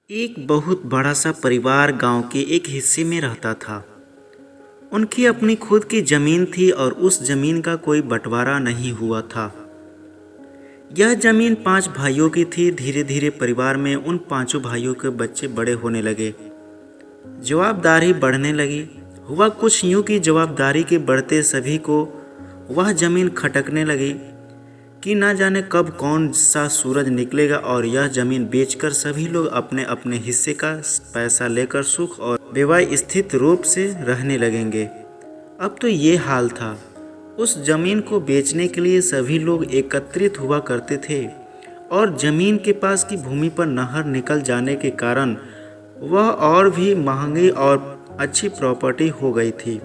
एक बहुत बड़ा सा परिवार गांव के एक हिस्से में रहता था। उनकी अपनी खुद की जमीन थी और उस जमीन का कोई बंटवारा नहीं हुआ था। यह जमीन 5 भाइयों की थी। धीरे धीरे परिवार में उन 5 भाइयों के बच्चे बड़े होने लगे, जवाबदारी बढ़ने लगी। हुआ कुछ यूं कि जवाबदारी के बढ़ते सभी को वह जमीन खटकने लगी कि ना जाने कब कौन सा सूरज निकलेगा और यह जमीन बेचकर सभी लोग अपने अपने हिस्से का पैसा लेकर सुख और व्यवस्थित रूप से रहने लगेंगे। अब तो ये हाल था। उस जमीन को बेचने के लिए सभी लोग एकत्रित हुआ करते थे और जमीन के पास की भूमि पर नहर निकल जाने के कारण वह और भी महंगी और अच्छी प्रॉपर्टी हो गई थी।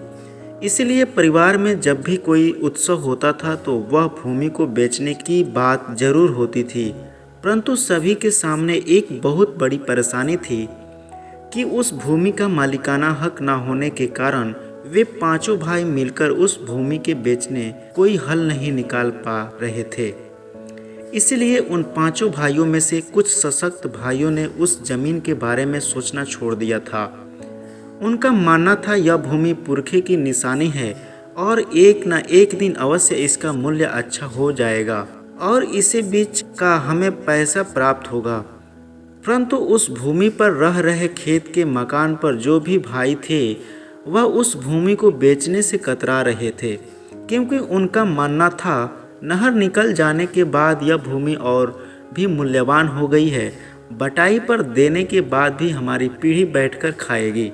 इसलिए परिवार में जब भी कोई उत्सव होता था तो वह भूमि को बेचने की बात जरूर होती थी। परंतु सभी के सामने एक बहुत बड़ी परेशानी थी कि उस भूमि का मालिकाना हक न होने के कारण वे 5 भाई मिलकर उस भूमि के बेचने कोई हल नहीं निकाल पा रहे थे। इसलिए उन 5 भाइयों में से कुछ सशक्त भाइयों ने उस जमीन के बारे में सोचना छोड़ दिया था। उनका मानना था यह भूमि पुरखे की निशानी है और एक न एक दिन अवश्य इसका मूल्य अच्छा हो जाएगा और इसे बीच का हमें पैसा प्राप्त होगा। परंतु उस भूमि पर रह रहे खेत के मकान पर जो भी भाई थे वह उस भूमि को बेचने से कतरा रहे थे, क्योंकि उनका मानना था नहर निकल जाने के बाद यह भूमि और भी मूल्यवान हो गई है। बटाई पर देने के बाद भी हमारी पीढ़ी बैठकर खाएगी।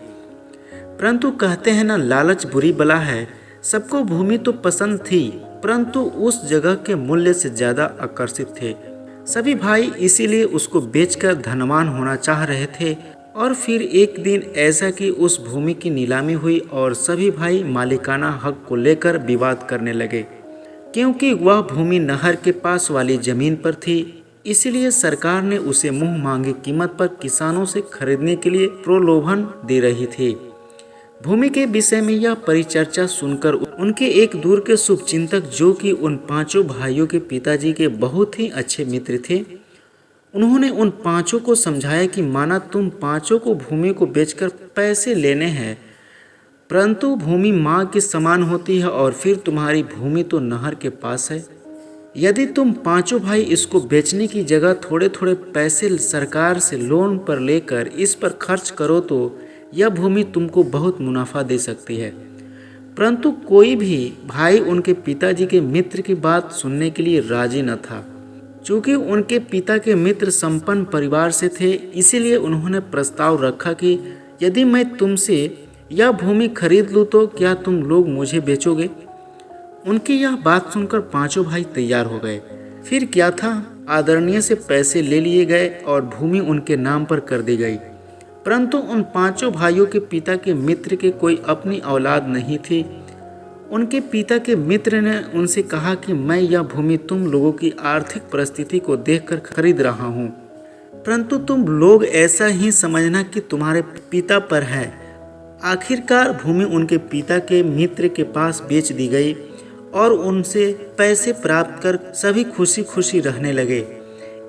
परंतु कहते हैं ना, लालच बुरी बला है। सबको भूमि तो पसंद थी, परंतु उस जगह के मूल्य से ज़्यादा आकर्षित थे सभी भाई। इसीलिए उसको बेचकर धनवान होना चाह रहे थे। और फिर एक दिन ऐसा कि उस भूमि की नीलामी हुई और सभी भाई मालिकाना हक को लेकर विवाद करने लगे, क्योंकि वह भूमि नहर के पास वाली जमीन पर थी। इसलिए सरकार ने उसे मुंह मांगी कीमत पर किसानों से खरीदने के लिए प्रलोभन दे रही थी। भूमि के विषय में यह परिचर्चा सुनकर उनके एक दूर के शुभचिंतक, जो कि उन 5 भाइयों के पिताजी के बहुत ही अच्छे मित्र थे, उन्होंने उन 5 को समझाया कि माना तुम 5 को भूमि को बेचकर पैसे लेने हैं, परंतु भूमि माँ के समान होती है और फिर तुम्हारी भूमि तो नहर के पास है। यदि तुम 5 भाई इसको बेचने की जगह थोड़े थोड़े पैसे सरकार से लोन पर लेकर इस पर खर्च करो तो यह भूमि तुमको बहुत मुनाफा दे सकती है। परंतु कोई भी भाई उनके पिताजी के मित्र की बात सुनने के लिए राजी न था। चूँकि उनके पिता के मित्र संपन्न परिवार से थे, इसीलिए उन्होंने प्रस्ताव रखा कि यदि मैं तुमसे यह भूमि खरीद लूँ तो क्या तुम लोग मुझे बेचोगे। उनकी यह बात सुनकर 5 भाई तैयार हो गए। फिर क्या था, आदरणीय से पैसे ले लिए गए और भूमि उनके नाम पर कर दी गई। परंतु उन 5 भाइयों के पिता के मित्र के कोई अपनी औलाद नहीं थी। उनके पिता के मित्र ने उनसे कहा कि मैं यह भूमि तुम लोगों की आर्थिक परिस्थिति को देखकर खरीद रहा हूँ, परंतु तुम लोग ऐसा ही समझना कि तुम्हारे पिता पर है। आखिरकार भूमि उनके पिता के मित्र के पास बेच दी गई और उनसे पैसे प्राप्त कर सभी खुशी खुशी रहने लगे।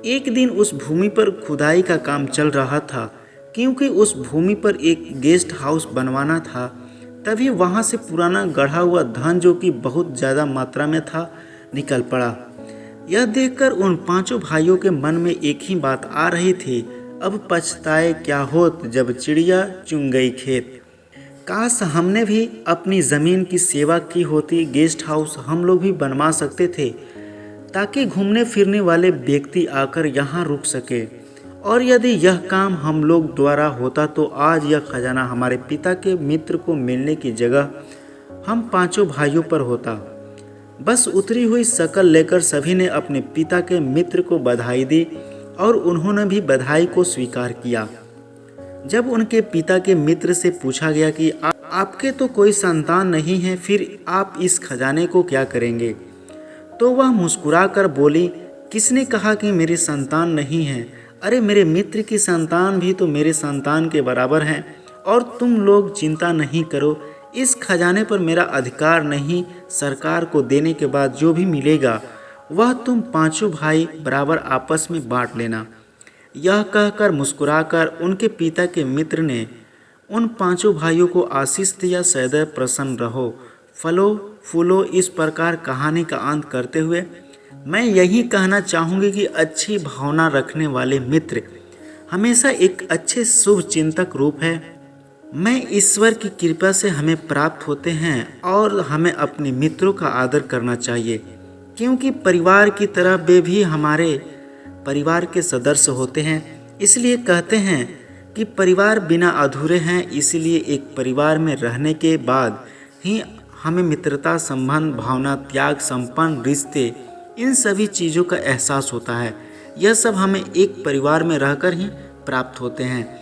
एक दिन उस भूमि पर खुदाई का काम चल रहा था, क्योंकि उस भूमि पर एक गेस्ट हाउस बनवाना था। तभी वहाँ से पुराना गढ़ा हुआ धन, जो कि बहुत ज़्यादा मात्रा में था, निकल पड़ा। यह देखकर उन 5 भाइयों के मन में एक ही बात आ रही थी, अब पछताए क्या होत जब चिड़िया चुन गई खेत। काश हमने भी अपनी ज़मीन की सेवा की होती। गेस्ट हाउस हम लोग भी बनवा सकते थे ताकि घूमने फिरने वाले व्यक्ति आकर यहाँ रुक सके। और यदि यह काम हम लोग द्वारा होता तो आज यह खजाना हमारे पिता के मित्र को मिलने की जगह हम 5 भाइयों पर होता। बस उतरी हुई शक्ल लेकर सभी ने अपने पिता के मित्र को बधाई दी और उन्होंने भी बधाई को स्वीकार किया। जब उनके पिता के मित्र से पूछा गया कि आपके तो कोई संतान नहीं है, फिर आप इस खजाने को क्या करेंगे, तो वह मुस्कुराकर बोली, किसने कहा कि मेरी संतान नहीं है? अरे मेरे मित्र की संतान भी तो मेरे संतान के बराबर हैं। और तुम लोग चिंता नहीं करो, इस खजाने पर मेरा अधिकार नहीं। सरकार को देने के बाद जो भी मिलेगा वह तुम 5 भाई बराबर आपस में बांट लेना। यह कहकर मुस्कुराकर उनके पिता के मित्र ने उन पांचों भाइयों को आशीष दिया, सदैव प्रसन्न रहो, फलो फूलो। इस प्रकार कहानी का अंत करते हुए मैं यही कहना चाहूँगी कि अच्छी भावना रखने वाले मित्र हमेशा एक अच्छे शुभ चिंतक रूप है। मैं ईश्वर की कृपा से हमें प्राप्त होते हैं और हमें अपने मित्रों का आदर करना चाहिए, क्योंकि परिवार की तरह वे भी हमारे परिवार के सदस्य होते हैं। इसलिए कहते हैं कि परिवार बिना अधूरे हैं। इसलिए एक परिवार में रहने के बाद ही हमें मित्रता, संबंध, भावना, त्याग, संपन्न रिश्ते, इन सभी चीज़ों का एहसास होता है। यह सब हमें एक परिवार में रहकर ही प्राप्त होते हैं।